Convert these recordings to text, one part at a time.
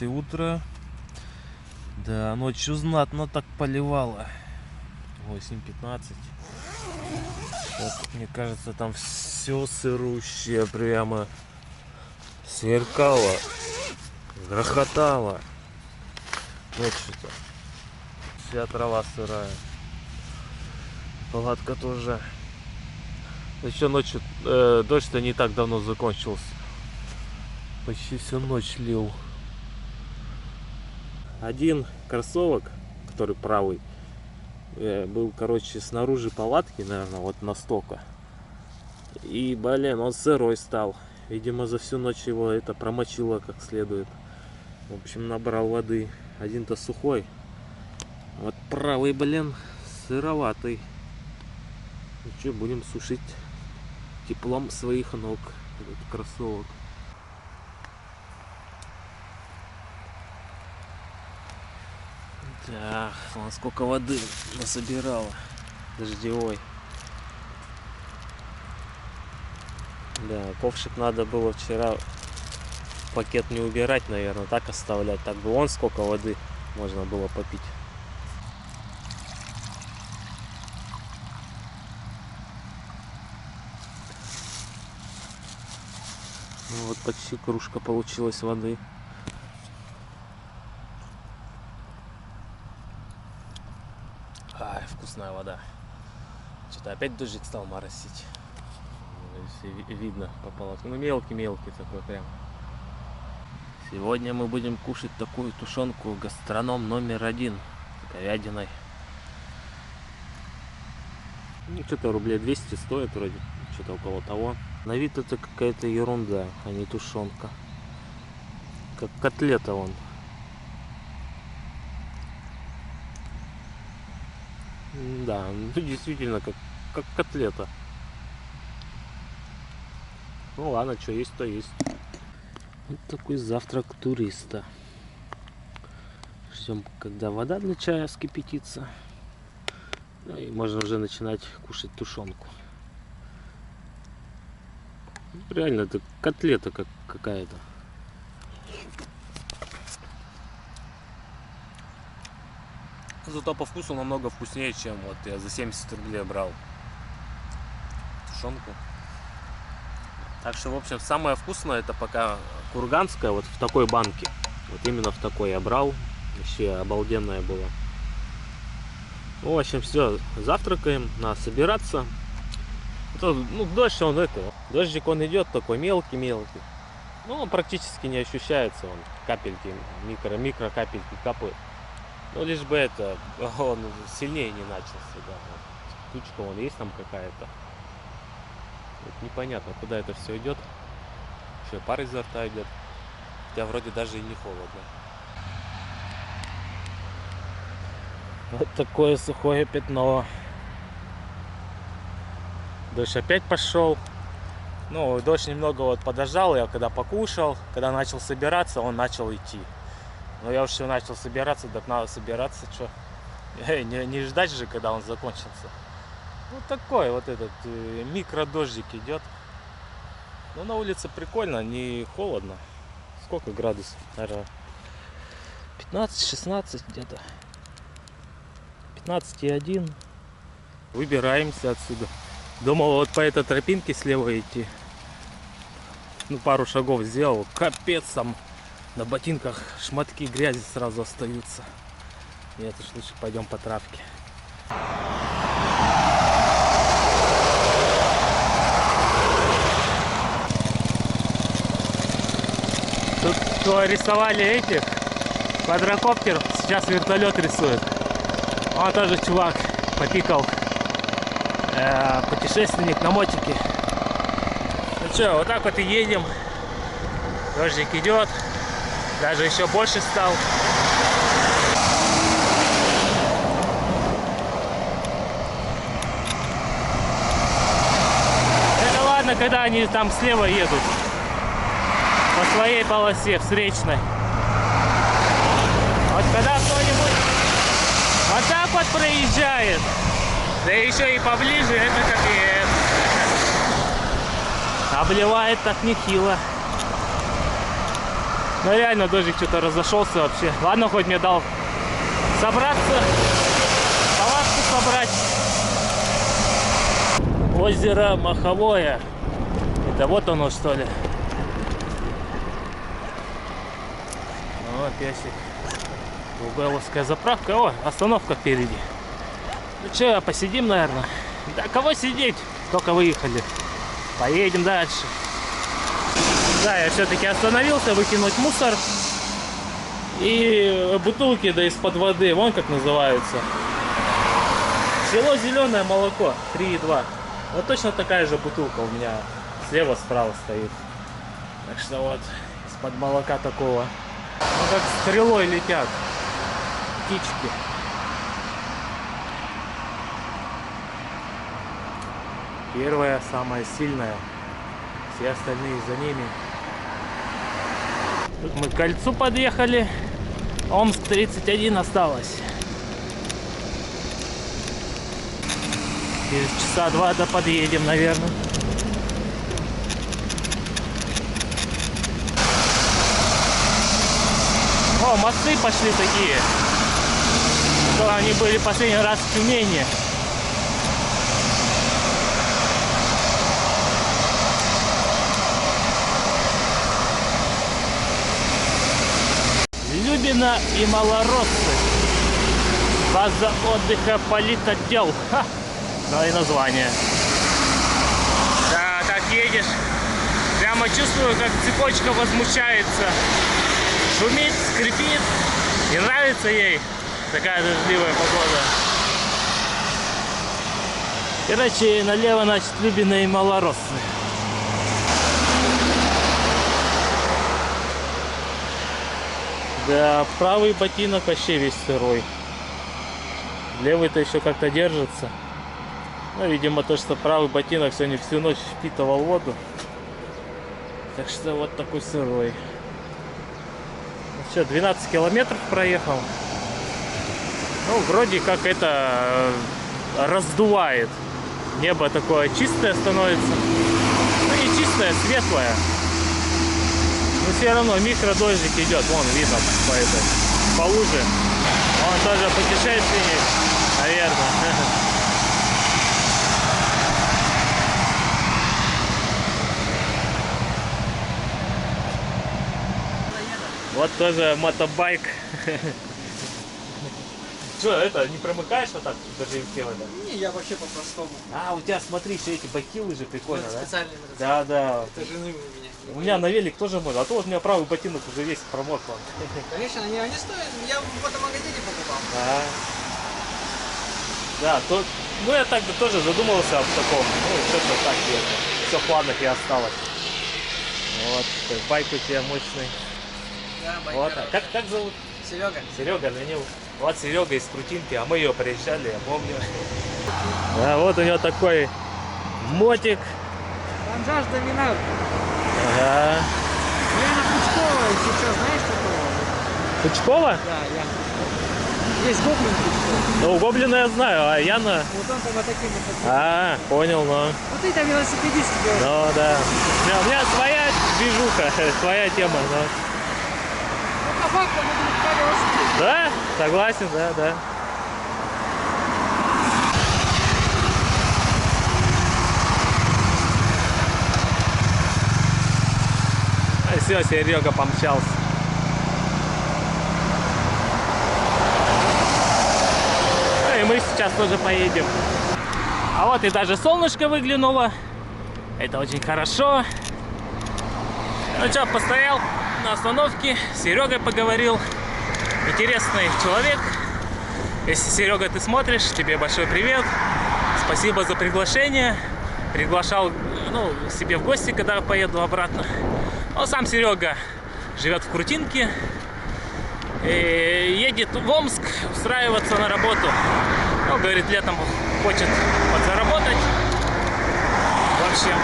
9 утра. Да, ночью знатно так поливало. 8:15. Вот, мне кажется, там все сырущее прямо сверкало, грохотало. Ночью-то вся трава сырая. Палатка тоже. Еще ночью дождь-то не так давно закончился. Почти всю ночь лил. Один кроссовок, который правый, был, короче, снаружи палатки, наверное, вот настолько. И, блин, он сырой стал. Видимо, за всю ночь его это промочило как следует. В общем, набрал воды. Один-то сухой. Вот правый, блин, сыроватый. Ну что, будем сушить теплом своих ног этот кроссовок. Так, вон сколько воды насобирала дождевой. Да, ковшик надо было вчера в пакет не убирать, наверное, так оставлять. Так бы вон сколько воды можно было попить. Ну, вот почти кружка получилась воды. Ай, вкусная вода. Что-то опять дождик стал моросить. Видно по палатке. Ну, мелкий-мелкий такой прям. Сегодня мы будем кушать такую тушенку гастроном номер 1 с говядиной. Ну, что-то рублей 200 стоит вроде. Что-то около того. На вид это какая-то ерунда, а не тушенка. Как котлета вон. Да, ну действительно, как котлета. Ну ладно, что есть, то есть. Вот такой завтрак туриста. Ждем, когда вода для чая вскипятится. Ну и можно уже начинать кушать тушенку. Реально, это котлета какая-то. Зато по вкусу намного вкуснее, чем вот я за 70 рублей брал тушенку. Так что, в общем, самое вкусное это пока курганская, вот в такой банке. Вот именно в такой я брал. Вообще обалденная была. В общем, все, завтракаем, надо собираться. Это, ну, дождь, он это, дождик он идет такой мелкий-мелкий. Ну, он практически не ощущается, он капельки, микро капельки капают. Ну, лишь бы это, он сильнее не начался, да. Вот. Тучка вон есть там какая-то. Вот непонятно, куда это все идет. Еще пар изо рта идет. Хотя вроде даже и не холодно. Вот такое сухое пятно. Дождь опять пошел. Ну, дождь немного вот подождал, я когда покушал, когда начал собираться, он начал идти. Но я уже начал собираться, так надо собираться, что. Не ждать же, когда он закончится. Вот такой вот этот микродождик идет. Но на улице прикольно, не холодно. Сколько градусов? Наверное, 15-16 где-то. 15,1. Выбираемся отсюда. Думал вот по этой тропинке слева идти. Ну, пару шагов сделал. Капец, там на ботинках шматки грязи сразу остаются. Нет, уж лучше пойдем по травке. Тут рисовали этих квадрокоптеров, сейчас вертолет рисует. Он тоже чувак попикал, путешественник на мотике. Ну что, вот так вот и едем. Дождик идет, даже еще больше стал. Это ладно, когда они там слева едут по своей полосе встречной. Вот когда кто-нибудь вот так вот проезжает, да еще и поближе, это капец. Обливает так нехило. Ну реально дождик что-то разошелся вообще. Ладно, хоть мне дал собраться, палатку собрать. Озеро Маховое. Это вот оно, что ли. О, песик. Луговская заправка. О, остановка впереди. Ну что, посидим, наверное. Да кого сидеть? Только выехали. Поедем дальше. Да, я все-таки остановился выкинуть мусор. И бутылки, да, из-под воды. Вон как называются. Село Зеленое молоко 3,2. Вот точно такая же бутылка у меня слева, справа стоит. Так что вот, из-под молока такого. Ну как стрелой летят птички. Первая, самая сильная. Все остальные за ними. Тут мы к кольцу подъехали. Омск 31 осталось. Через часа два до подъедем, наверное. О, мосты пошли такие. То они были последний раз в Тюмени. Любина и Малороссы. База отдыха политотдел. Ха! Ну и название. Да, так едешь. Прямо чувствую, как цепочка возмущается. Шумит, скрипит. Не нравится ей такая дождливая погода. Короче, налево, значит, Любина и Малороссы. Да, правый ботинок вообще весь сырой. Левый-то еще как-то держится. Ну, видимо, то, что правый ботинок сегодня всю ночь впитывал воду. Так что вот такой сырой. Ну что, 12 километров проехал. Ну, вроде как это раздувает. Небо такое чистое становится. Ну, не чистое, светлое. Но все равно микродождик идет. Вон видно по луже. Он тоже путешественник, наверное. Вот тоже мотобайк. Что, это, не промыкаешь вот так, даже им тело, да? Не, я вообще по-простому. А, у тебя, смотри, еще эти байки лыжи прикольно, да? Специальные. Да, да. Это жены у меня. У меня на велик тоже можно, а то вот у меня правый ботинок уже весь промок. Конечно, они стоят, я в этом магазине покупал. Да. Да, то, ну я так тоже задумался об таком, ну что-то так все в планах и осталось. Вот, байк у тебя мощный. Да, байк. Вот, а как зовут? Серега. Серега, на него. Вот Серега из Крутинки, а мы ее приезжали, я помню. Да, вот у него такой мотик. Анжаш Доминар. Ага. Я на Пучкова сейчас, знаешь такого? Пучкова? Да, я. Есть Гоблин Пучкова. Ну, Гоблина я знаю, а Яна... Вот он тогда таким вот. А, понял, ну. Вот ты там велосипедист делаешь. Ну, да. У меня своя движуха, своя тема, но... Ну, по факту мы будем по велосипеду. Да, согласен, да, да. А все, Серега помчался. Ну и мы сейчас тоже поедем. А вот и даже солнышко выглянуло. Это очень хорошо. Ну что, постоял на остановке, с Серегой поговорил. Интересный человек. Если, Серега, ты смотришь, тебе большой привет. Спасибо за приглашение. Приглашал, ну, себе в гости, когда поеду обратно. Но сам Серега живет в Крутинке. И едет в Омск устраиваться на работу. Ну, говорит, летом хочет подзаработать. В общем,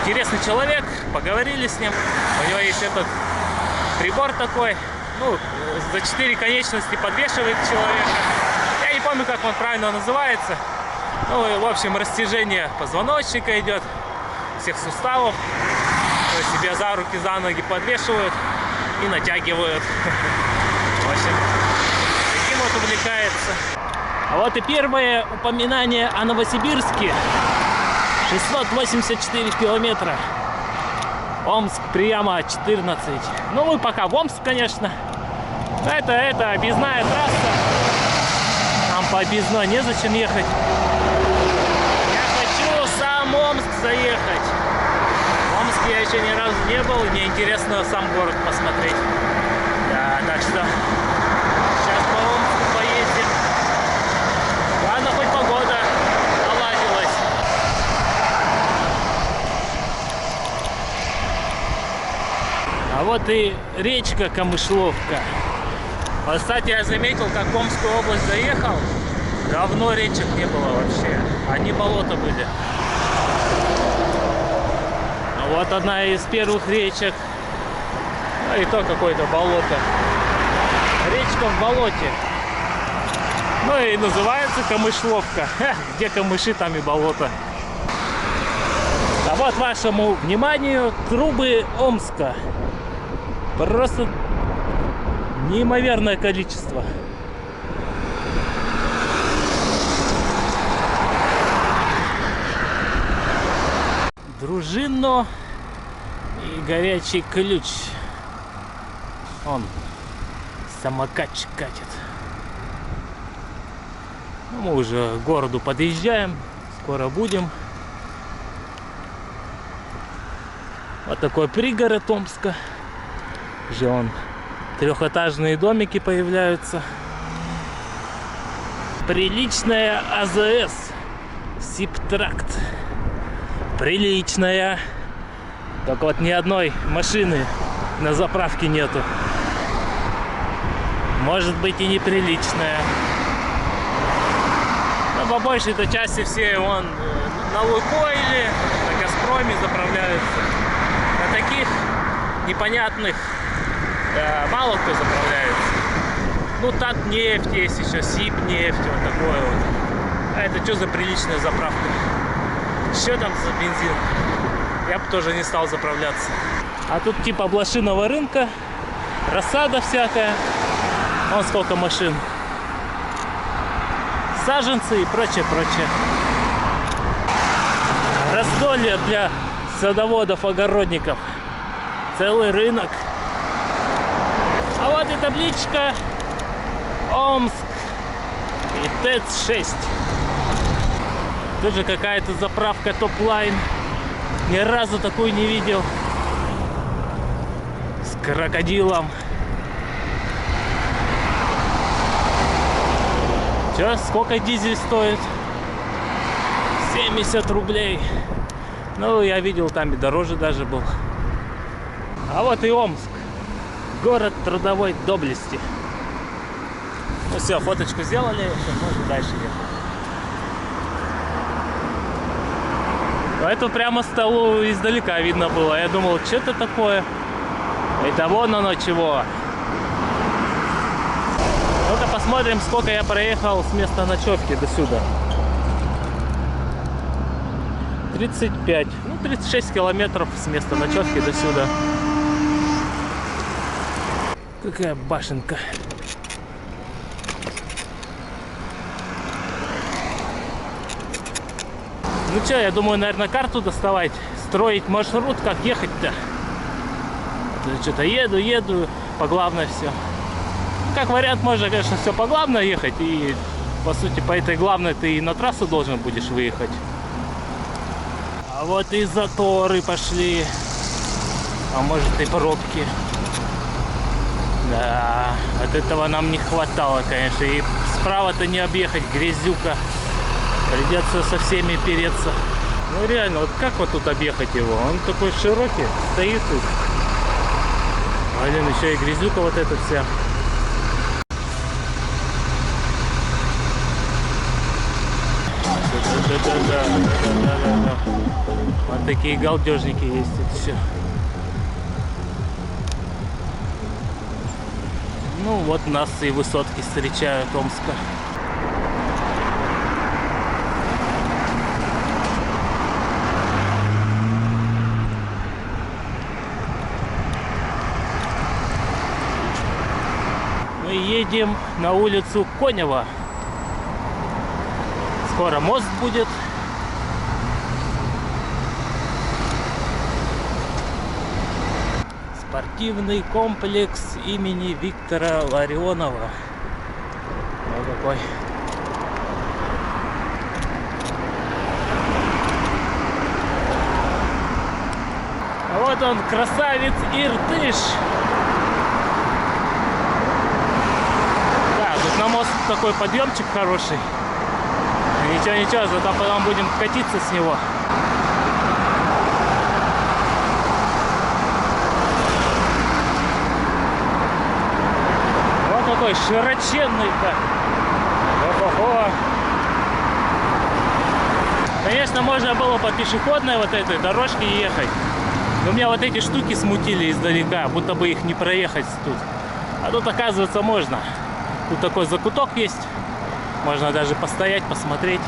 интересный человек. Поговорили с ним. У него есть этот прибор такой. Ну, за 4 конечности подвешивает человека. Я не помню, как он правильно называется. Ну, в общем, растяжение позвоночника идет, всех суставов. То есть себя за руки, за ноги подвешивают. и натягивают. В общем, таким вот увлекается. А вот и первое упоминание о Новосибирске. 684 километра. Омск, Прияма 14. Ну, мы пока в Омск, конечно. Это объездная трасса. Нам по объездной незачем ехать. Я хочу в сам Омск заехать. В Омске я еще ни разу не был. Мне интересно сам город посмотреть. Да, так что сейчас по Омску поездим. Ладно, хоть погода наладилась. А вот и речка Камышловка. Вот, кстати, я заметил, как в Омскую область заехал, давно речек не было вообще. Одни болота были. А вот одна из первых речек. Ну и то какое-то болото. Речка в болоте. Ну и называется Камышловка. Где камыши, там и болото. А вот вашему вниманию трубы Омска. Просто неимоверное количество. Дружинно и горячий ключ. Он самокатчик катит. Мы уже к городу подъезжаем. Скоро будем. Вот такой пригород Омска. Же он. Трехэтажные домики появляются. Приличная АЗС. Сибтракт. Приличная. Только вот ни одной машины на заправке нету. Может быть и неприличная. Но по большей-то части все вон на Лукойле, на Газпроме заправляются. На таких непонятных мало кто заправляется. Ну, Татнефть есть еще, Сибнефть, вот такое вот. А это что за приличная заправка? Что там за бензин? Я бы тоже не стал заправляться. А тут типа блошиного рынка, рассада всякая. Вон сколько машин. Саженцы и прочее. Раздолье для садоводов, огородников. Целый рынок. А вот и табличка Омск и ТЭЦ-6. Тоже какая-то заправка топ-лайн. Ни разу такую не видел. С крокодилом. Че, сколько дизель стоит? 70 рублей. Ну, я видел, там и дороже даже был. А вот и Омск. Город трудовой доблести. Ну все, фоточку сделали, сейчас можно дальше ехать. Это прямо с того издалека видно было. Я думал, что это такое? Это вон оно чего. Ну-ка посмотрим, сколько я проехал с места ночевки до сюда. 35, ну 36 километров с места ночевки до сюда. Какая башенка. Ну что, я думаю, наверное, карту доставать, строить маршрут, как ехать-то. Что-то еду, по главной все. Как вариант, можно, конечно, все по главной ехать. И, по сути, по этой главной ты и на трассу должен будешь выехать. А вот и заторы пошли. А может и пробки. Да, от этого нам не хватало, конечно. И справа-то не объехать, грязюка. Придется со всеми переться. Ну реально, вот как вот тут объехать его? Он такой широкий, стоит тут. Блин, еще и грязюка вот эта вся. Да. Вот такие галдежники есть тут все. Ну вот нас и высотки встречают Омска. едем на улицу Конева. Скоро мост будет. Спортивный комплекс имени Виктора Ларионова. Вот такой. А вот он, красавец Иртыш. Да, тут на мост такой подъемчик хороший. Ничего, зато потом будем катиться с него. Вот такой широченный-то. Ого-го. Конечно, можно было по пешеходной вот этой дорожке ехать. Но меня вот эти штуки смутили издалека, будто бы их не проехать тут. А тут, оказывается, можно. Тут такой закуток есть. Можно даже постоять, посмотреть.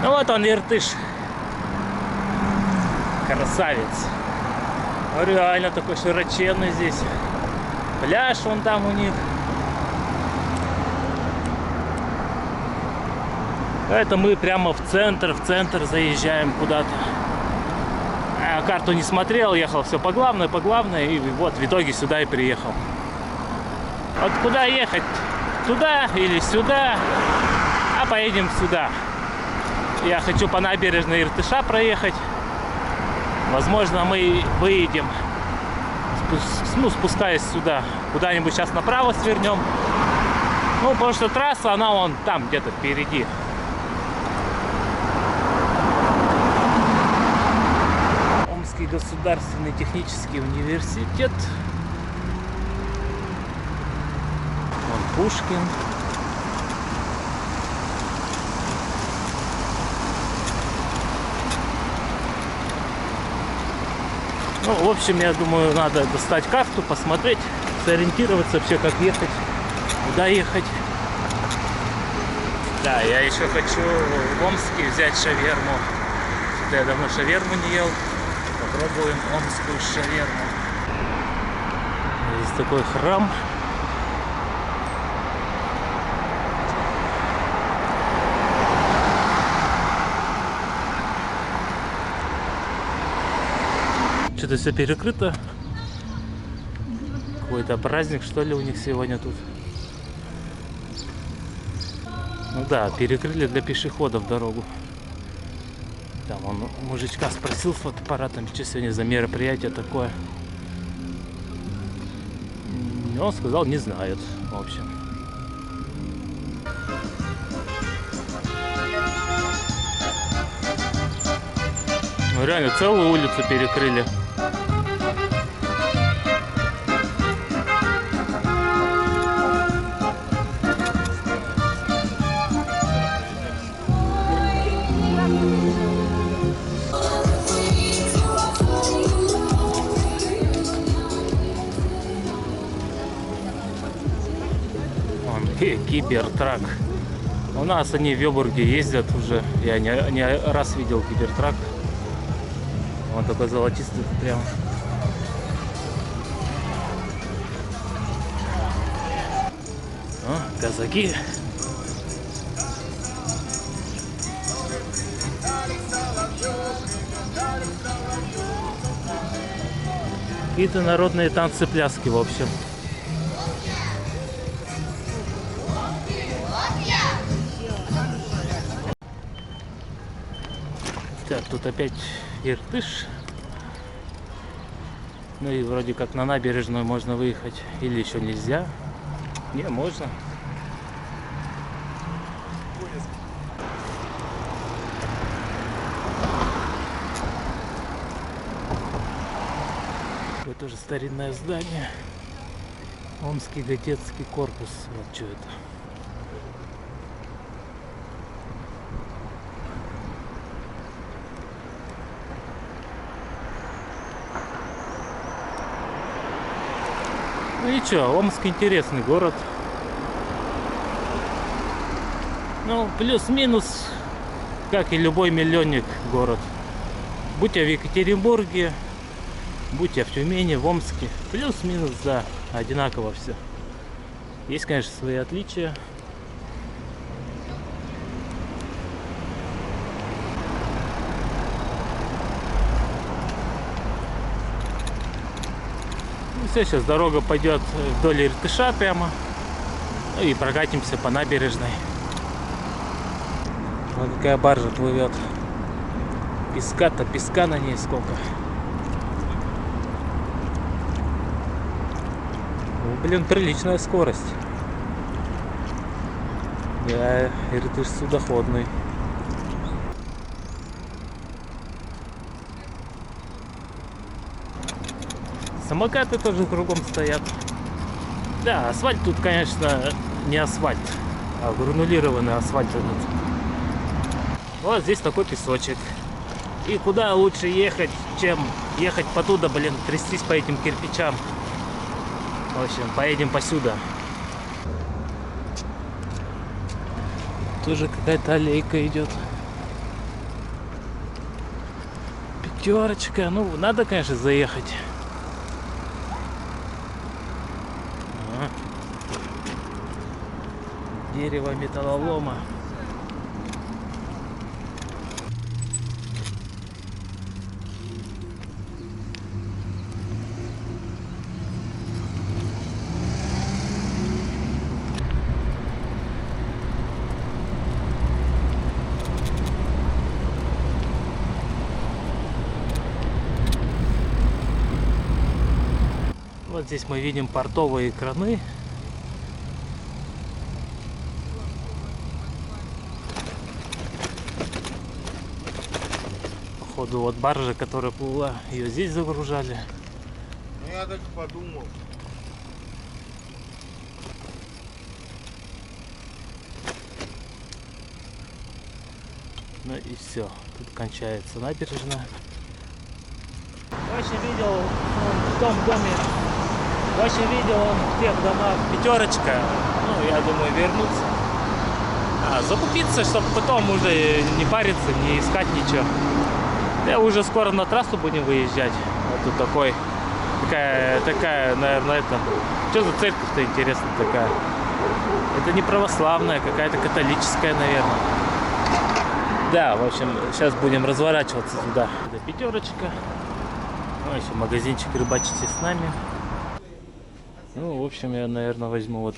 Ну вот он, Иртыш. Красавец. Ну, реально такой широченный здесь. Пляж вон там у них. Это мы прямо в центр заезжаем куда-то. Карту не смотрел, ехал все по главной, и вот в итоге сюда и приехал. Вот куда ехать? Туда или сюда? А поедем сюда. Я хочу по набережной Иртыша проехать. Возможно, мы выедем, спускаясь сюда. Куда-нибудь сейчас направо свернем. Ну, потому что трасса, она вон там где-то впереди. Омский государственный технический университет. Вон Пушкин. Ну, в общем, я думаю, надо достать карту, посмотреть, сориентироваться вообще, как ехать, куда ехать. Да, я еще хочу в Омске взять шаверму. Я давно шаверму не ел. Попробуем омскую шаверму. Здесь такой храм. Что-то все перекрыто. Какой-то праздник, что ли, у них сегодня тут. Ну да, перекрыли для пешеходов дорогу. Там он мужичка спросил с фотоаппаратом, что сегодня за мероприятие такое. И он сказал, не знает, в общем. Ну реально, целую улицу перекрыли. Кибертрак. У нас они в Йобурге ездят уже. Я не раз видел кибертрак. Он такой золотистый прям. О, казаки. Какие-то народные танцы, пляски, в общем. Так, тут опять Иртыш. Ну и вроде как на набережную можно выехать. Или еще нельзя. Не, можно. Это тоже старинное здание. Омский готецкий корпус. Вот что это. Ну и что, Омск интересный город. Ну, плюс-минус, как и любой миллионник город. Будь я в Екатеринбурге, будь я в Тюмени, в Омске, плюс-минус, да, одинаково все. Есть, конечно, свои отличия. Ну все, сейчас дорога пойдет вдоль Иртыша прямо. Ну и прокатимся по набережной. Вот какая баржа плывет. Песка-то, песка на ней сколько. Ну, блин, приличная скорость. Да, Иртыш судоходный. Самокаты тоже кругом стоят. Да, асфальт тут, конечно, не асфальт, а гранулированный асфальт этот. Вот здесь такой песочек. И куда лучше ехать, чем ехать по туда, блин, трястись по этим кирпичам. В общем, поедем посюда. Тоже какая-то аллейка идет. Пятерочка. Ну, надо, конечно, заехать. Дерево металлолома. Вот здесь мы видим портовые краны. Походу вот баржа, которая плыла, ее здесь загружали. Ну я так подумал. Ну и все, тут кончается набережная. Очень видел он в том доме, очень видел он в тех домах пятерочка. Ну, я думаю, вернуться. Закупиться, чтобы потом уже не париться, не искать ничего. Я уже скоро на трассу будем выезжать. Вот тут такая, наверное, это. Что за церковь-то интересная такая? Это не православная, какая-то католическая, наверное. Да, в общем, сейчас будем разворачиваться туда. Это пятерочка. Ну, еще магазинчик «Рыбачите с нами». Ну, в общем, я, наверное, возьму вот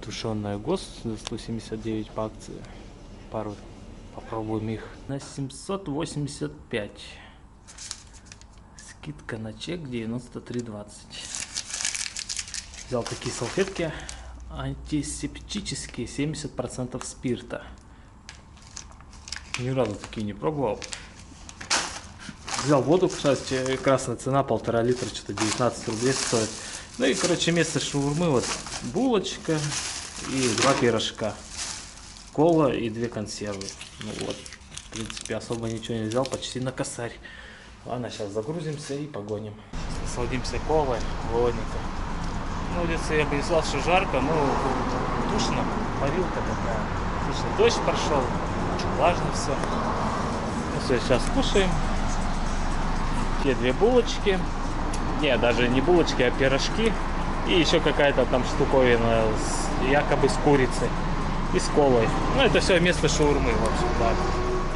тушеная ГОСТ за 179 по акции. Пару попробуем их. На 785. Скидка на чек 93,20. Взял такие салфетки антисептические, 70% спирта. Ни разу такие не пробовал. Взял воду, кстати, красная цена, 1,5 литра, что-то 19 рублей стоит. Ну и, короче, вместо шаурмы вот булочка и 2 пирожка. Кола и 2 консервы. Ну вот, в принципе, особо ничего не взял, почти на косарь. Ладно, сейчас загрузимся и погоним. Насладимся колой, холодненько. На улице я бы не сказал, что жарко, но душно, парилка такая. Слушай, дождь прошел, влажно все. Ну все, сейчас кушаем. Те 2 булочки. Не, даже не булочки, а пирожки. И еще какая-то там штуковина якобы с курицей и с колой. Ну, это все вместо шаурмы, в общем, да.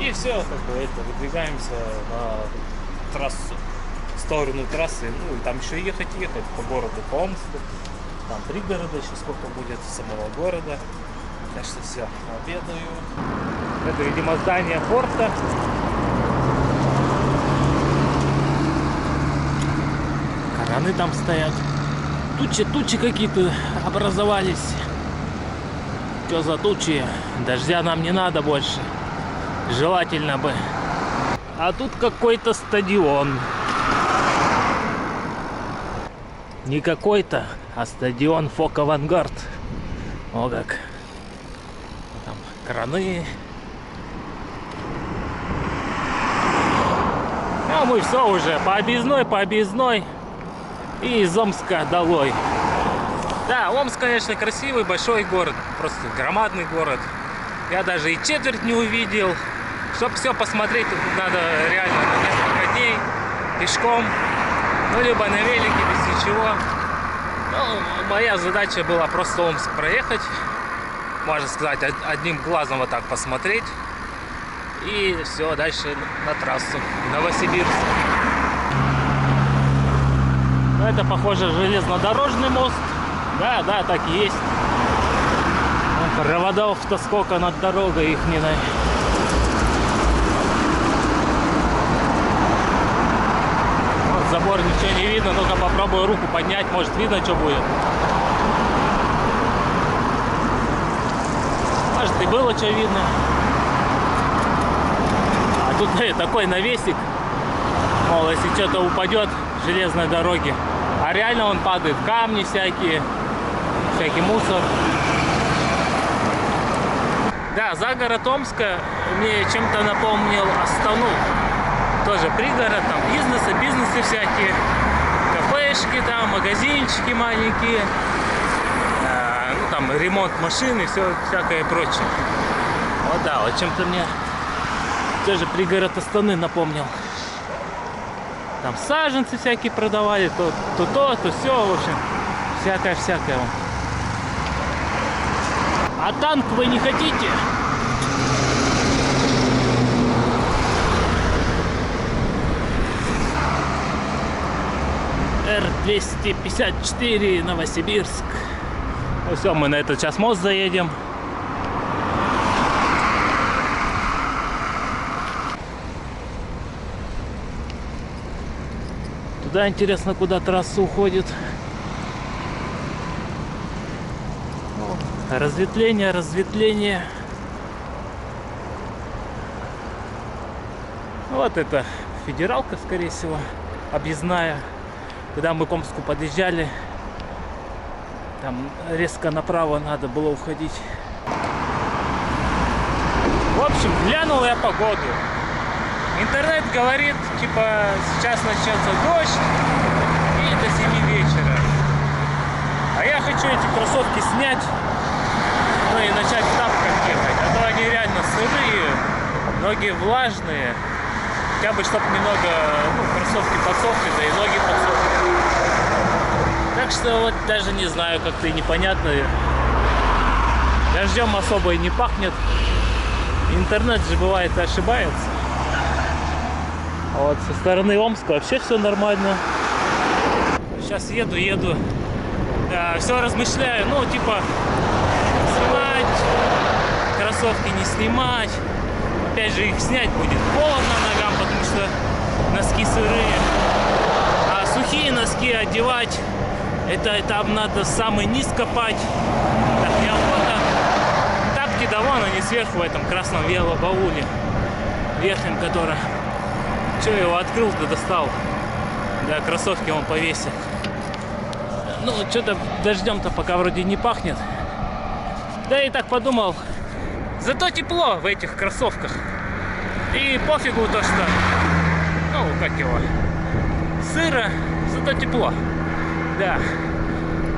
И все, как бы, это, выдвигаемся на трассу, в сторону трассы. Ну, и там еще ехать по городу, по Омску. Там пригорода еще сколько будет, самого города. Так что все, обедаю. Это, видимо, здание порта. Краны там стоят. Тучи какие-то образовались. Что за тучи? Дождя нам не надо больше. Желательно бы. А тут какой-то стадион. Не какой-то, а стадион Фок Авангард. О как. Там краны. А мы все уже по объездной. И из Омска долой. Да, Омск, конечно, красивый, большой город. Просто громадный город. Я даже и четверть не увидел. Чтобы все посмотреть, тут надо реально на несколько дней пешком. Ну, либо на велике, без ничего. Ну, моя задача была просто Омск проехать, можно сказать, одним глазом вот так посмотреть. И все, дальше на трассу, Новосибирск. Ну, это, похоже, железнодорожный мост. Да, да, так и есть. Проводов-то сколько над дорогой их не найти. Вот забор, ничего не видно. Ну-ка попробую руку поднять, может видно, что будет. Может и было, что видно. А тут такой навесик. Мол, если что-то упадет с железной дороги. А реально он падает. Камни всякие, всякий мусор. Да, загород Омска мне чем-то напомнил Астану. Тоже пригород, там бизнесы всякие. Кафешки там, магазинчики маленькие. Ну там ремонт машин и все всякое прочее. Вот да, вот чем-то мне тоже пригород Астаны напомнил. Там саженцы всякие продавали, то все, в общем, всякое. А танк вы не хотите? Р-254 Новосибирск. Ну все, мы на этот час мост заедем. Туда интересно, куда трасса уходит. Разветвление. Вот это федералка, скорее всего, объездная. Когда мы к Омску подъезжали, там резко направо надо было уходить. В общем, глянул я погоду. Интернет говорит, типа, сейчас начнется дождь и до 7 вечера. А я хочу эти кроссовки снять, ну и начать в тапках ехать. А то они реально сырые, ноги влажные. Хотя бы, чтобы немного, кроссовки подсохли, да и ноги подсохли. Так что вот даже не знаю, как-то непонятно. Дождем особо и не пахнет. Интернет же бывает ошибается. А вот со стороны Омска вообще все нормально. Сейчас еду. Да, все размышляю, типа, снимать кроссовки, не снимать. Опять же, их снять будет холодно ногам, потому что носки сырые. А сухие носки одевать, это там надо самый низ копать. Так неохота. Тапки да вон они сверху в этом красном велобауле верхнем, который. Че, его открыл-то, достал. Да, кроссовки он повесил. Ну, что-то дождем-то пока вроде не пахнет. Да и так подумал. Зато тепло в этих кроссовках. И пофигу то, что... сыро, зато тепло. Да.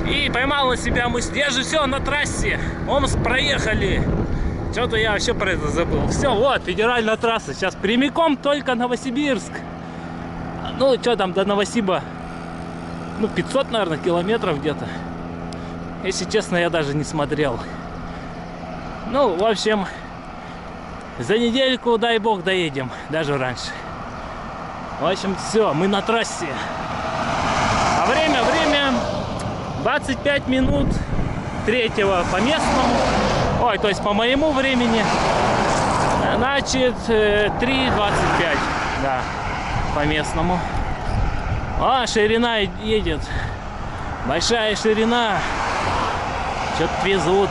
И поймал на себя мысль. Я же все на трассе. Омск проехали. Что-то я вообще про это забыл. Все, вот, федеральная трасса. Сейчас прямиком только Новосибирск. Ну, что там до Новосиба? 500, наверное, километров где-то. Если честно, я даже не смотрел. Ну, в общем, за недельку, дай бог, доедем. Даже раньше. В общем, все, мы на трассе. А время 25 минут 3-го по местному. Ой, то есть по моему времени. Значит, 3:25. Да, по местному. А, ширина едет. Большая ширина. Что-то везут.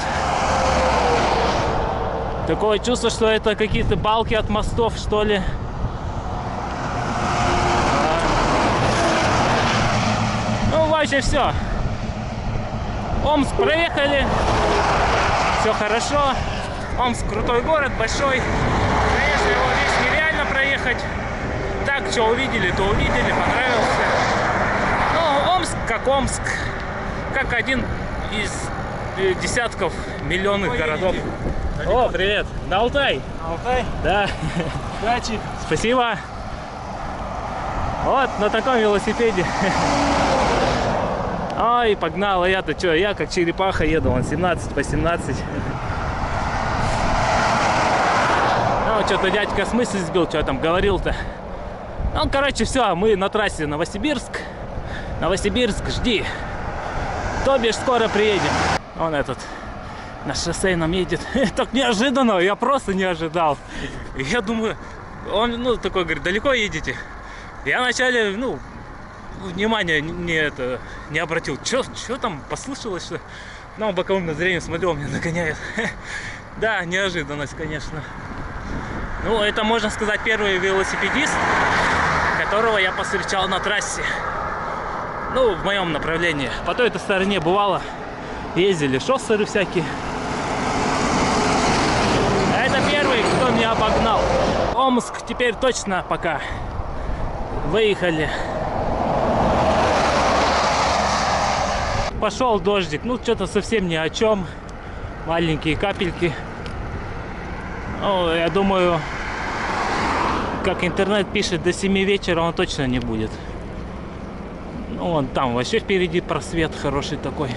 Такое чувство, что это какие-то балки от мостов, что ли. Ну, вообще все. Омск проехали. Все хорошо. Омск крутой город, большой. Конечно, его здесь нереально проехать. Так, что увидели, то увидели, понравился. Ну, Омск как Омск. Как один из десятков миллионных городов. О, привет. На Алтай. Алтай? Да. Удачи. Спасибо. Вот на таком велосипеде. Ай, погнал, а я-то что, я как черепаха еду, он 17 по 17. Ну, что-то дядька с мысли сбил, что там говорил-то. Ну, короче, все, мы на трассе Новосибирск. Новосибирск, жди. То бишь, скоро приедем. Он этот на шоссейном едет. Так неожиданно, я просто не ожидал. Я думаю, он, ну, такой говорит, далеко едете? Я вначале, ну, внимания не обратил. Что там, послышалось, что? Ну, боковым зрением смотрел, меня нагоняет. Да, неожиданность, конечно. Ну, это, можно сказать, первый велосипедист, которого я повстречал на трассе. Ну, в моем направлении. По той этой стороне бывало, ездили шоссеры всякие. А это первый, кто меня обогнал. Омск теперь точно пока. Выехали. Пошел дождик. Ну, что-то совсем ни о чем. Маленькие капельки. Ну, я думаю, как интернет пишет, до 7 вечера он точно не будет. Ну, вон там вообще впереди просвет хороший такой.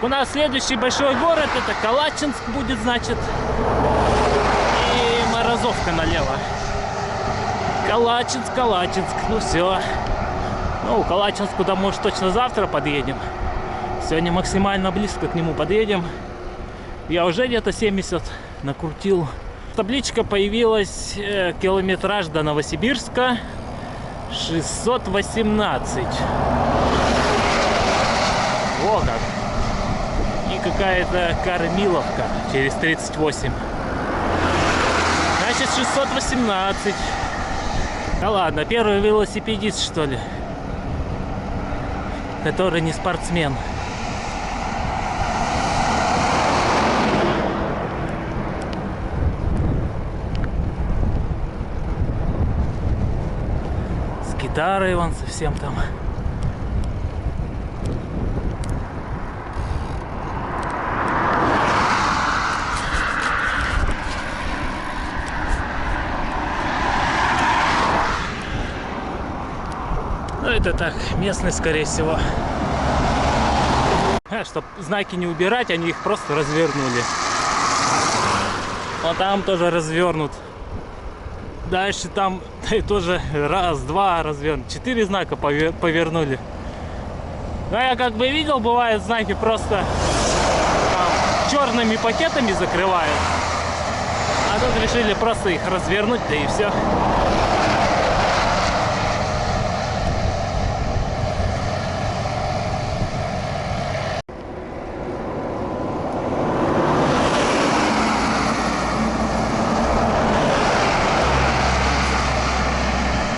У нас следующий большой город, это Калачинск будет, значит. И Морозовка налево. Калачинск, Калачинск, ну все. Ну, Калачинск куда, может, точно завтра подъедем. Сегодня максимально близко к нему подъедем. Я уже где-то 70 накрутил. Табличка появилась, километраж до Новосибирска 618. О как! И какая-то Кормиловка через 38. Значит, 618. Да ладно, первый велосипедист, что ли, который не спортсмен. С гитарой вон совсем там. Ну, это так, местность, скорее всего. Чтобы знаки не убирать, они их просто развернули. Вот там тоже развернут. Дальше там тоже раз, два развернут. 4 знака повернули. Ну, я как бы видел, бывает, знаки просто там черными пакетами закрывают. А тут решили просто их развернуть, да и все.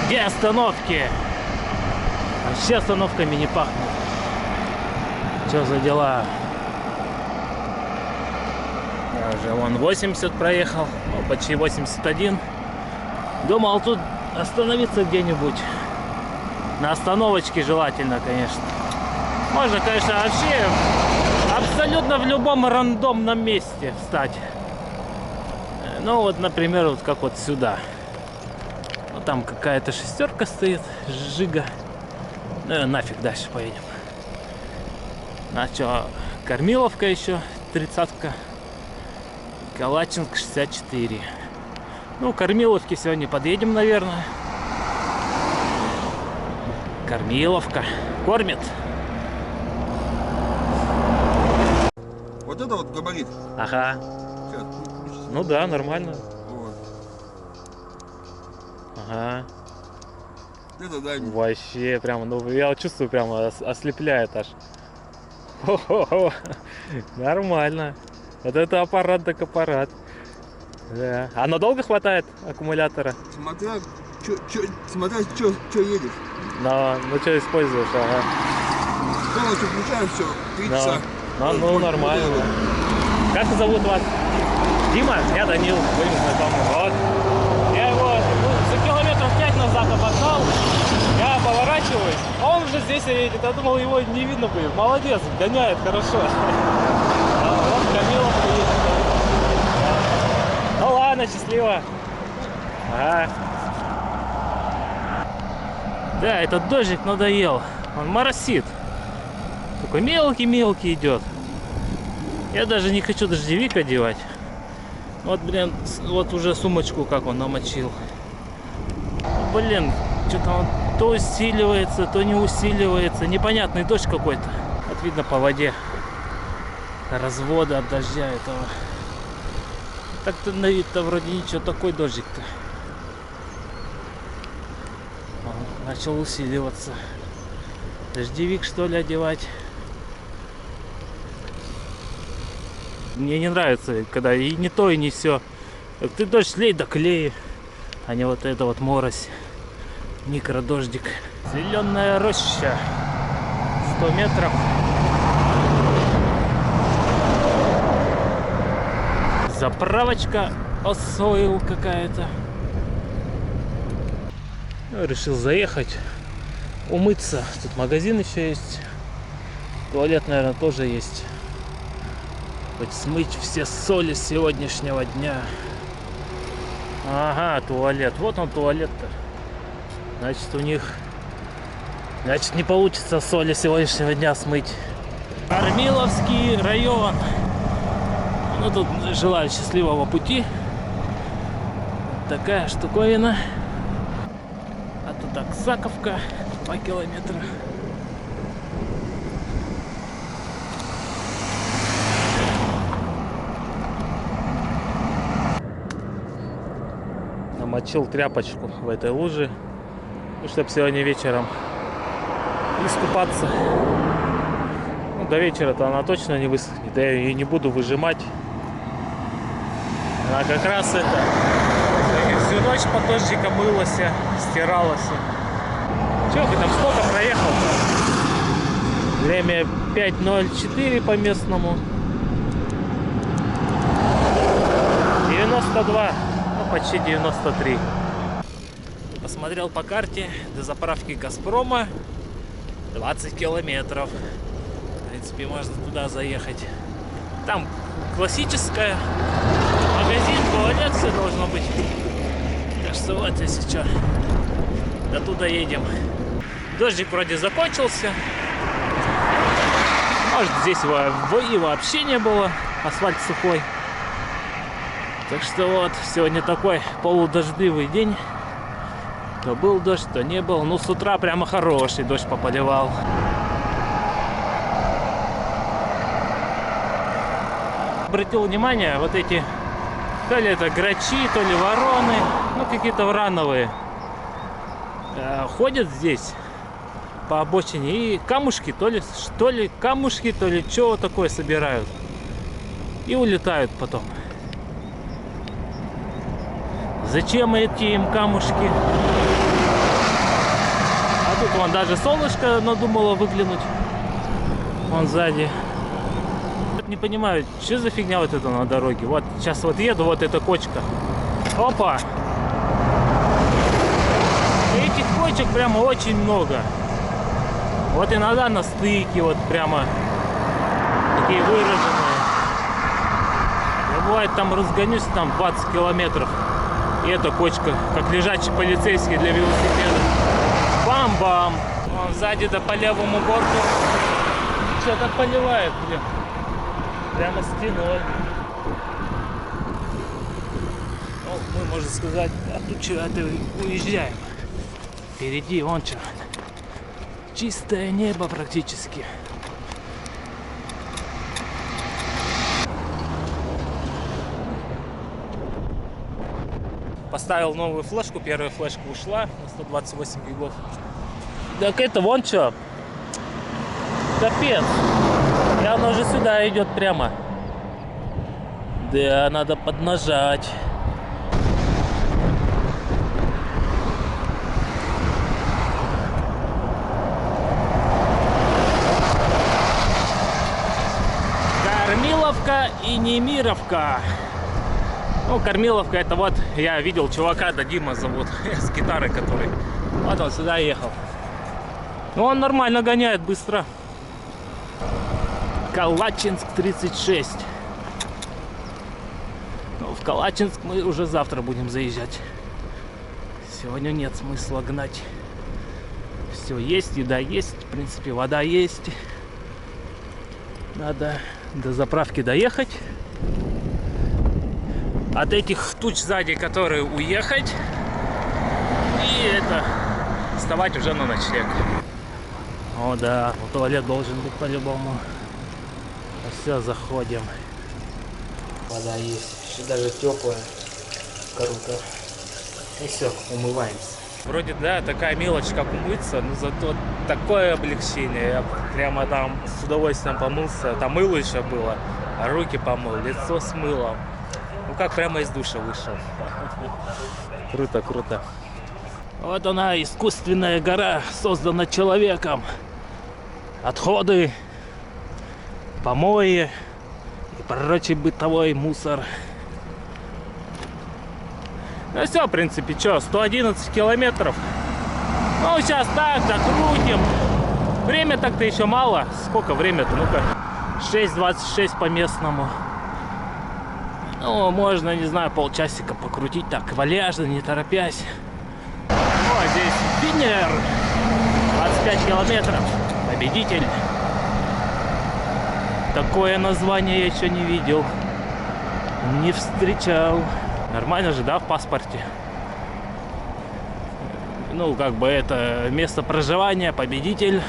Где остановки? Вообще остановками не пахнет. Что за дела? Я уже вон 80 проехал, ну, почти 81. Думал тут остановиться где-нибудь. На остановочке желательно, конечно. Можно, конечно, вообще абсолютно в любом рандомном месте встать. Ну вот, например, вот как вот сюда. Вот там какая-то шестерка стоит, Жига. Ну, нафиг дальше поедем. А что, Кормиловка еще, 30-ка. Калачинск 64. Ну, Кормиловки сегодня подъедем, наверное. Кормиловка. Кормит. Вот это вот габарит. Ага. Сейчас. Ну да, нормально. Вот. Ага. Это дальний. Вообще, прямо, ну я чувствую, прямо ослепляет аж. Хо-хо-хо. Нормально. Вот это аппарат так аппарат. Да. А надолго хватает аккумулятора? Смотря, что едет. Ну что используешь, ага. Полностью включаем все, 3 часа. Ну, нормально. Как зовут вас? Дима? Я Данил, будем знакомы. Вот. Я его за километров 5 назад обогнал. Я поворачиваюсь, а он уже здесь едет. Я думал, его не видно будет. Молодец, гоняет хорошо. Вот Камиловка едет. Ну ладно, счастливо. Ага. Да, этот дождик надоел. Он моросит. такой мелкий-мелкий идет. Я даже не хочу дождевик одевать. Вот, блин, вот уже сумочку как он намочил. Блин, что-то он то усиливается, то не усиливается. Непонятный дождь какой-то. Вот видно по воде разводы от дождя этого. Так-то на вид-то вроде ничего, такой дождик-то. Он начал усиливаться. Дождевик, что ли, одевать? Мне не нравится, когда и не то, и не все. Как ты дождь лей, да клей, а не вот это вот морось. Микродождик. Зеленая роща. 100 метров. Заправочка Осоил какая-то. Решил заехать, умыться. Тут магазин еще есть. Туалет, наверное, тоже есть. Хоть смыть все соли сегодняшнего дня. Ага, туалет. Вот он, туалет-то. Значит, у них... Значит, не получится соли сегодняшнего дня смыть. Кормиловский район. Ну, тут желаю счастливого пути. Такая штуковина. А тут Аксаковка. 2 километра. Намочил тряпочку в этой луже, чтобы сегодня вечером искупаться. Ну, до вечера-то она точно не высохнет, да я ее не буду выжимать. Она как раз это всю ночь под дождиком мылась, стиралась. Че, ты там сколько проехал? Время 5:04 по местному. 92. Почти 93. Посмотрел по карте, до заправки Газпрома 20 километров. В принципе, можно туда заехать. Там классическая, магазин, туалет, все должно быть. Так что вот, если что, до туда едем. Дождик вроде закончился. Может, здесь и вообще не было, асфальт сухой. Так что вот, сегодня такой полудождливый день. То был дождь, то не был. Ну, с утра прямо хороший дождь пополивал. Обратил внимание, вот эти, то ли это грачи, то ли вороны, ну, какие-то врановые, ходят здесь по обочине и камушки, то ли камушки, то ли чего такое собирают. И улетают потом. Зачем эти им камушки? А тут вон даже солнышко надумало выглянуть. Вон сзади. Не понимаю, что за фигня вот это на дороге. Вот сейчас вот еду, вот эта кочка. Опа! Этих кочек прямо очень много. Вот иногда на стыке вот прямо такие выраженные. Я бывает там разгонюсь, там 20 километров. И эта кочка, как лежачий полицейский для велосипеда. Бам-бам! Вон сзади, да по левому борту. Что так поливает, блин? Прямо стеной. Ну, мы, можно сказать, от уезжаем. Впереди вон что. Чистое небо практически. Поставил новую флешку, первая флешка ушла на 128 гигов. Так это вон что. Капец. И оно же сюда идет прямо. Да, надо поднажать. Кормиловка и Немировка. Ну, Кормиловка, это вот, я видел чувака, да Дима зовут, с гитарой который. Вот он сюда ехал. Ну, он нормально гоняет, быстро. Калачинск 36. Ну, в Калачинск мы уже завтра будем заезжать. Сегодня нет смысла гнать. Все есть, еда есть, в принципе, вода есть. Надо до заправки доехать. От этих туч сзади, которые уехать. И это вставать уже на ночлег. О да, туалет должен быть по-любому. Все, заходим. Вода есть, еще даже теплая. Круто. И все, умываемся. Вроде да, такая мелочь, как умыться, но зато такое облегчение. Я прямо там с удовольствием помылся. Там мыло еще было, а руки помыл, лицо с мылом. Ну как прямо из душа вышел. Круто, круто. Вот она, искусственная гора, создана человеком. Отходы, помои и прочий бытовой мусор. Ну все, в принципе, что, 111 километров. Ну, сейчас так, докрутим. Время так-то еще мало. Сколько время-то? Ну-ка, 6:26 по местному. Ну, можно, не знаю, полчасика покрутить так, вальяжно, не торопясь. О, здесь Винер. 25 километров. Победитель. Такое название я еще не видел. Не встречал. Нормально же, да, в паспорте? Ну, как бы это место проживания, победитель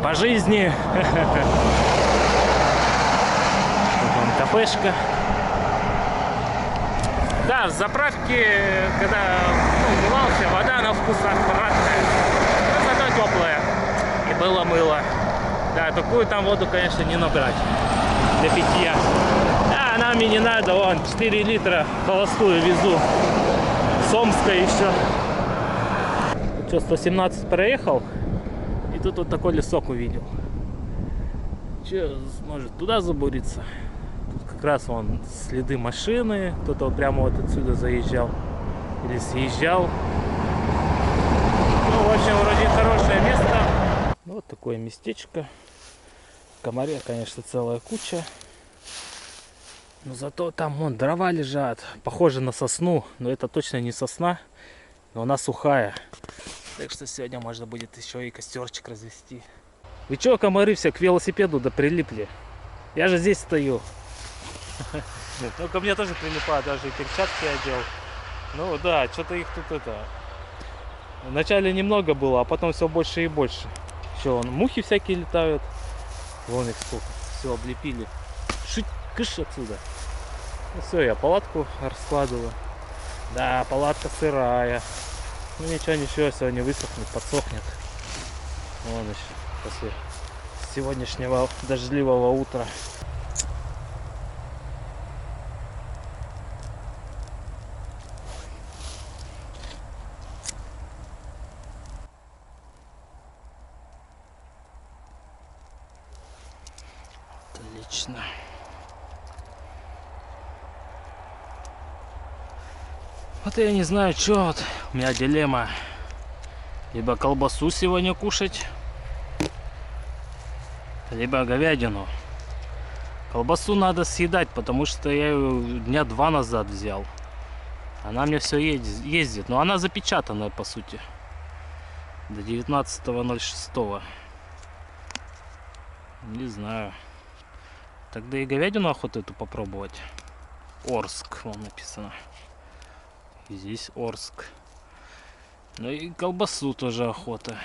по жизни. Вот вам кафешка. Да, в заправке, когда умывался, вода на вкус отвратная. Но зато теплая. И было мыло. Да, такую там воду, конечно, не набрать для питья. А нам и не надо, вон, 4 литра холостую везу. С Омска еще. Что, 117 проехал. И тут вот такой лесок увидел. Че, может туда забуриться? Тут как раз вон следы машины. Кто-то прямо вот отсюда заезжал. Или съезжал. Ну, в общем, вроде хорошее место. Вот такое местечко. Комарья, конечно, целая куча. Но зато там вон дрова лежат. Похоже на сосну. Но это точно не сосна. Но она сухая. Так что сегодня можно будет еще и костерчик развести. Вы чё, комары все к велосипеду да прилипли? Я же здесь стою. Ну ко мне тоже прилипают. Даже и перчатки одел. Ну да, что-то их тут это... Вначале немного было, а потом все больше и больше. Еще вон мухи всякие летают. Вон их сколько. Все облепили. Шить, кыш отсюда. Ну все, я палатку раскладываю. Да, палатка сырая. Ну ничего, сегодня высохнет, подсохнет. Вон еще после сегодняшнего дождливого утра. Отлично. Вот я не знаю, что вот. У меня дилемма. Либо колбасу сегодня кушать, либо говядину. Колбасу надо съедать, потому что я ее дня 2 назад взял. Она мне все ездит. Но она запечатанная, по сути. До 19.06. Не знаю. Тогда и говядину охота эту попробовать. Орск, вон написано. И здесь Орск. Ну и колбасу тоже охота.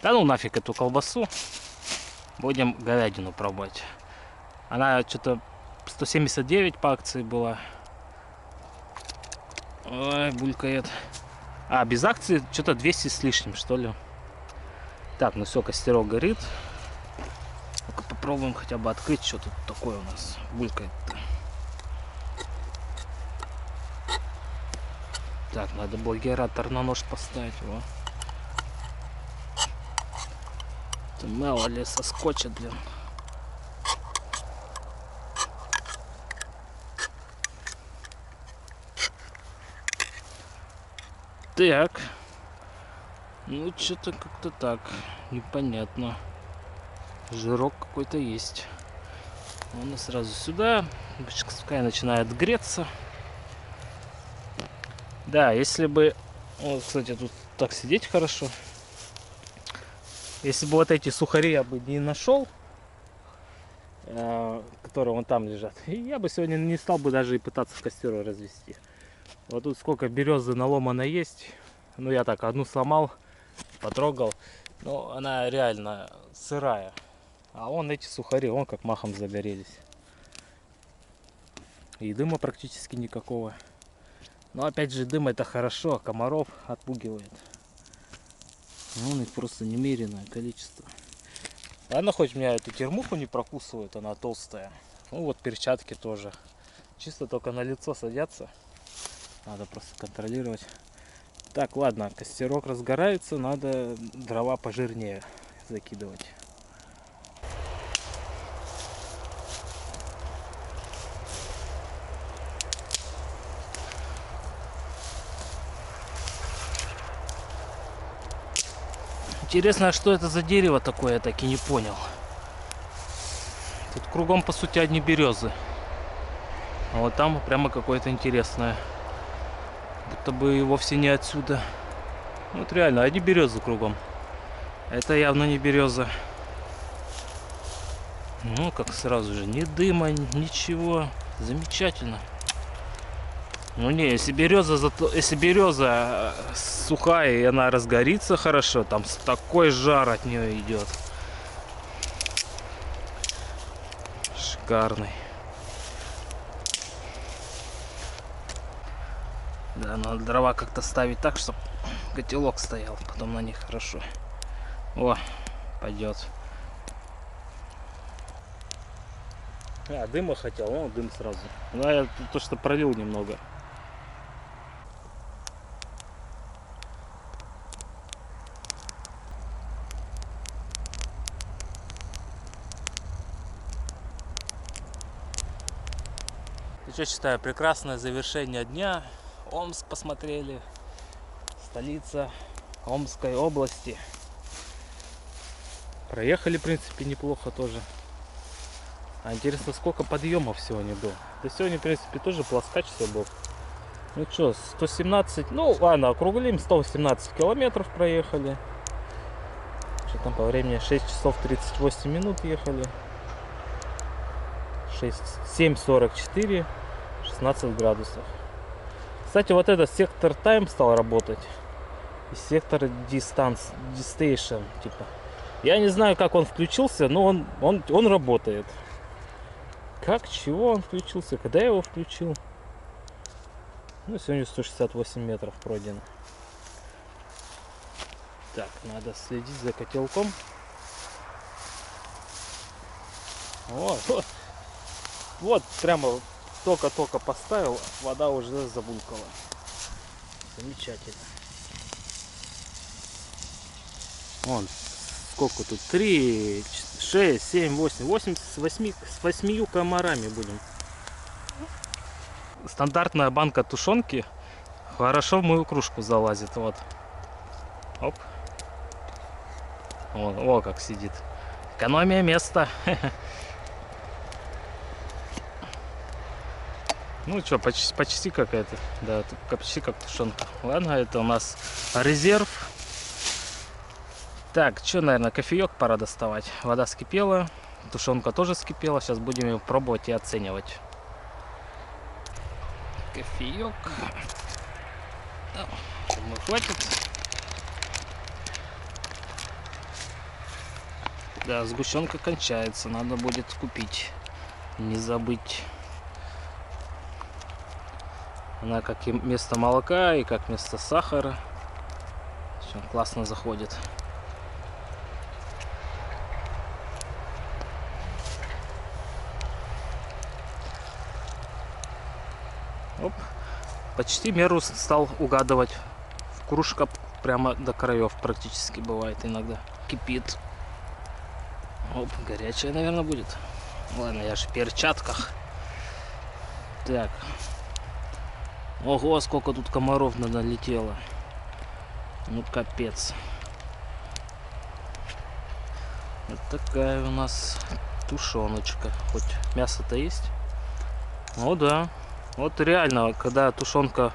Да ну нафиг эту колбасу. Будем говядину пробовать. Она что-то 179 по акции была. Ой, булькает. А, без акции что-то 200 с лишним, что ли. Так, ну все, костерок горит. Ну-ка попробуем хотя бы открыть, что тут такое у нас булькает-то. Так, надо блогератор на нож поставить его. Это мало ли соскочит, блин. Так. Ну, что-то как-то так. Непонятно. Жирок какой-то есть. Он сразу сюда. Пускай начинает греться. Да, если бы... Вот, кстати, тут так сидеть хорошо. Если бы вот эти сухари я бы не нашел, которые вон там лежат, я бы сегодня не стал бы даже и пытаться костер развести. Вот тут сколько березы наломано есть. Ну я так одну сломал, потрогал. Но она реально сырая. А вон эти сухари, вон как махом загорелись. И дыма практически никакого. Но опять же дым это хорошо, а комаров отпугивает. Вон их просто немеренное количество. Ладно, хоть меня эту термуху не прокусывает, она толстая. Ну вот перчатки тоже. Чисто только на лицо садятся. Надо просто контролировать. Так, ладно, костерок разгорается, надо дрова пожирнее закидывать. Интересно, что это за дерево такое, я так и не понял. Тут кругом, по сути, одни березы. А вот там прямо какое-то интересное. Будто бы и вовсе не отсюда. Вот реально, одни березы кругом. Это явно не береза. Ну, как сразу же, ни дыма, ничего. Замечательно. Ну не, если береза сухая и она разгорится хорошо, там такой жар от нее идет. Шикарный. Да, надо дрова как-то ставить так, чтобы котелок стоял, потом на них хорошо. О, пойдет. А, дыма хотел, ну дым сразу. Ну, я то, что пролил немного. Я считаю, прекрасное завершение дня. Омск посмотрели, столица Омской области. Проехали, в принципе, неплохо тоже. А интересно, сколько подъемов сегодня было? Да сегодня, в принципе, тоже плоскач все был. Ну что, 117, ну ладно, округлим, 117 километров проехали. Что там по времени? 6 часов 38 минут ехали. 7:44, 16 градусов. Кстати, вот этот сектор тайм стал работать. И сектор дистейшн, типа. Я не знаю, как он включился, но он работает. Как, чего он включился, когда я его включил? Ну, сегодня 168 метров пройдено. Так, надо следить за котелком. Вот прямо только-только поставил, вода уже забулькала. Замечательно. Вон, сколько тут? 3, 6, 7, 8 с 8 комарами будем. Стандартная банка тушенки хорошо в мою кружку залазит. Вот. Оп. О, как сидит. Экономия места. Ну что, почти как это. Да, почти как тушенка. Ладно, это у нас резерв. Так, что, наверное, кофеек пора доставать. Вода вскипела, тушенка тоже вскипела. Сейчас будем ее пробовать и оценивать. Кофеек. Думаю, хватит. Да, сгущенка кончается. Надо будет купить. Не забыть. Она как и вместо молока, и как вместо сахара. Все классно заходит. Оп. Почти меру стал угадывать. Кружка прямо до краев практически бывает иногда. Кипит. Оп, горячая, наверное, будет. Ладно, я же в перчатках. Так. Ого, сколько тут комаров налетело. Ну, капец. Вот такая у нас тушеночка. Хоть мясо-то есть? О, да. Вот реально, когда тушенка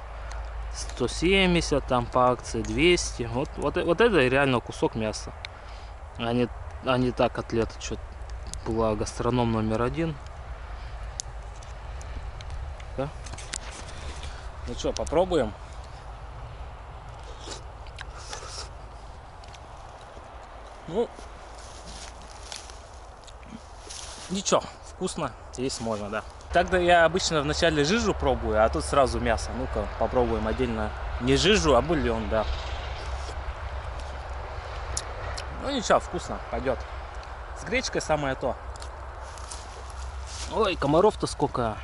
170, там по акции 200. Вот это реально кусок мяса. А не так котлета, что была гастроном номер 1. Да? Ну что, попробуем? Ну, ничего, вкусно, есть можно, да. Тогда я обычно вначале жижу пробую, а тут сразу мясо. Ну-ка, попробуем отдельно. Не жижу, а бульон, да. Ну ничего, вкусно, пойдет. С гречкой самое то. Ой, комаров-то сколько.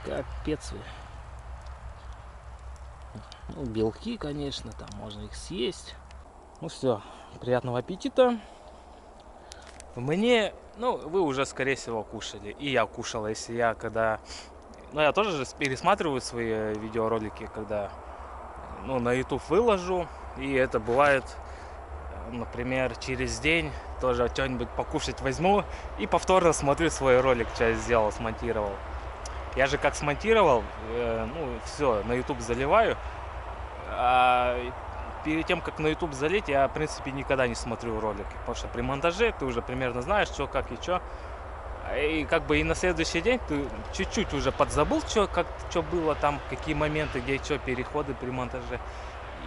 Капец вы. Ну, белки, конечно, там можно их съесть. Ну все, приятного аппетита. Мне, ну, вы уже, скорее всего, кушали. И я кушал, если я когда... Ну, я тоже же пересматриваю свои видеоролики, когда, ну, на YouTube выложу. И это бывает, например, через день тоже что-нибудь покушать возьму и повторно смотрю свой ролик, что я сделал, смонтировал. Я же как смонтировал, ну, все, на YouTube заливаю. А перед тем, как на YouTube залить, я, в принципе, никогда не смотрю ролики. Потому что при монтаже ты уже примерно знаешь, что, как и что. И как бы и на следующий день ты чуть-чуть уже подзабыл, что было там, какие моменты, где что, переходы при монтаже.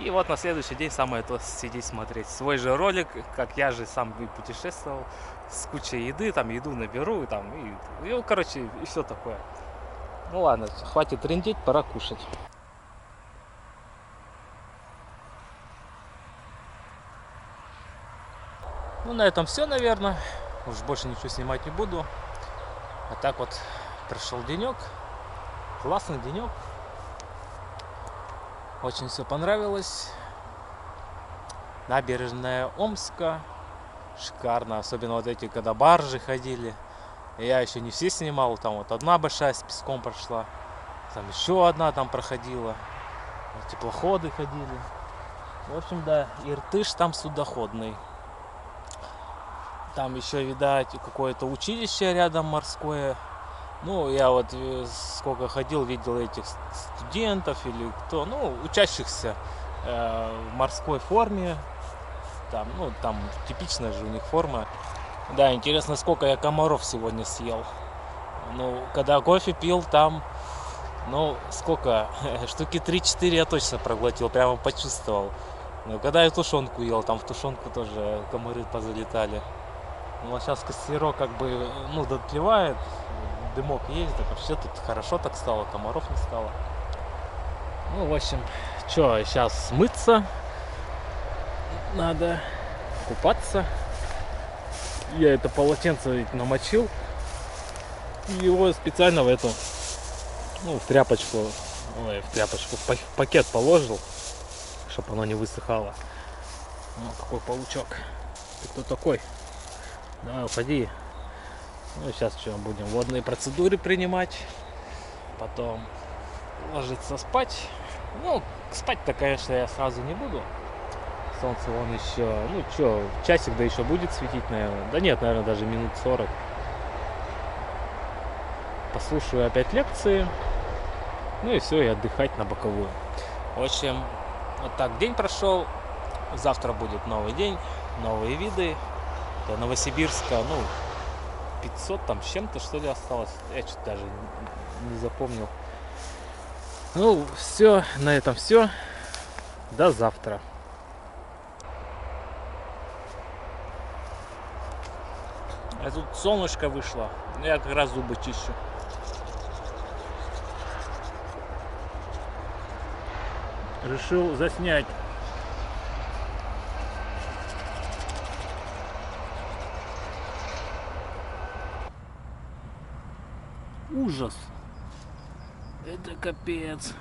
И вот на следующий день самое то сидеть смотреть свой же ролик, как я же сам путешествовал с кучей еды, там еду наберу, и там, и короче, и все такое. Ну ладно, хватит трындеть, пора кушать. Ну на этом все, наверное. Уж больше ничего снимать не буду. А так вот прошел денек. Классный денек. Очень все понравилось. Набережная Омска. Шикарно. Особенно вот эти, когда баржи ходили. Я еще не все снимал. Там вот одна большая с песком прошла. Там еще одна там проходила. Теплоходы ходили. В общем, да, Иртыш там судоходный. Там еще, видать, какое-то училище рядом морское. Ну, я вот сколько ходил, видел этих студентов или кто, ну, учащихся в морской форме. Там, ну, там типичная же у них форма. Да, интересно, сколько я комаров сегодня съел. Ну, когда кофе пил, там, ну, сколько, штуки 3-4 я точно проглотил, прямо почувствовал. Но когда я тушенку ел, там в тушенку тоже комары позалетали. Ну, а сейчас костерок как бы, ну, дотлевает, дымок есть, так вообще тут хорошо так стало, комаров не стало. Ну, в общем, что, сейчас мыться надо, купаться. Я это полотенце намочил, и его специально в эту, ну, в тряпочку, в пакет положил, чтобы оно не высыхало. Ну, какой паучок. Ты кто такой? Давай, уходи. Ну, сейчас что, будем водные процедуры принимать. Потом ложиться спать. Ну, спать-то, конечно, я сразу не буду. Солнце вон еще, ну что, часик да еще будет светить, наверное. Да нет, наверное, даже минут 40. Послушаю опять лекции. Ну и все, и отдыхать на боковую. В общем, вот так день прошел. Завтра будет новый день, новые виды. До Новосибирска, ну, 500 там с чем-то, что ли, осталось. Я что-то даже не запомнил. Ну, все, на этом все. До завтра. А тут солнышко вышло. Я как раз зубы чищу. Решил заснять. Ужас. Это капец.